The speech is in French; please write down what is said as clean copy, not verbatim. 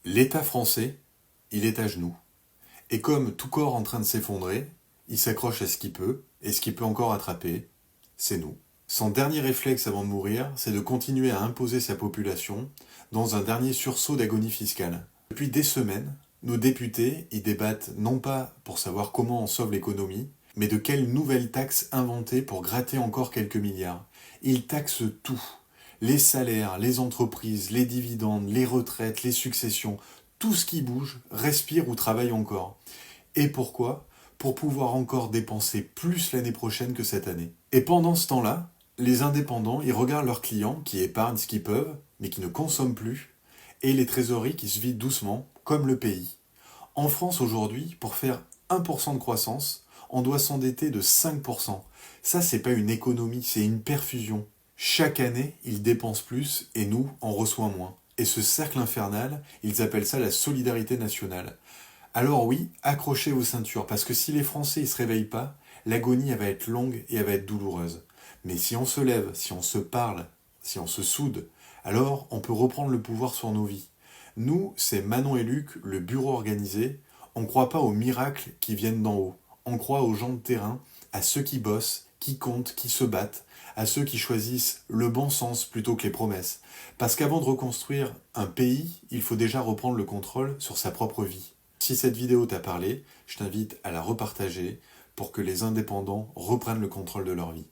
L'État français, il est à genoux. Et comme tout corps en train de s'effondrer, il s'accroche à ce qu'il peut, et ce qu'il peut encore attraper, c'est nous. Son dernier réflexe avant de mourir, c'est de continuer à imposer sa population dans un dernier sursaut d'agonie fiscale. Depuis des semaines, nos députés y débattent non pas pour savoir comment on sauve l'économie, mais de quelles nouvelles taxes inventer pour gratter encore quelques milliards. Ils taxent tout. Les salaires, les entreprises, les dividendes, les retraites, les successions, tout ce qui bouge, respire ou travaille encore. Et pourquoi ? Pour pouvoir encore dépenser plus l'année prochaine que cette année. Et pendant ce temps-là, les indépendants, ils regardent leurs clients qui épargnent ce qu'ils peuvent, mais qui ne consomment plus, et les trésoreries qui se vident doucement, comme le pays. En France aujourd'hui, pour faire 1% de croissance, on doit s'endetter de 5%. Ça, c'est pas une économie, c'est une perfusion. Chaque année, ils dépensent plus et nous, on reçoit moins. Et ce cercle infernal, ils appellent ça la solidarité nationale. Alors oui, accrochez vos ceintures, parce que si les Français ne se réveillent pas, l'agonie elle va être longue et elle va être douloureuse. Mais si on se lève, si on se parle, si on se soude, alors on peut reprendre le pouvoir sur nos vies. Nous, c'est Manon et Luc, le bureau organisé. On ne croit pas aux miracles qui viennent d'en haut. On croit aux gens de terrain, à ceux qui bossent, qui comptent, qui se battent, à ceux qui choisissent le bon sens plutôt que les promesses. Parce qu'avant de reconstruire un pays, il faut déjà reprendre le contrôle sur sa propre vie. Si cette vidéo t'a parlé, je t'invite à la repartager pour que les indépendants reprennent le contrôle de leur vie.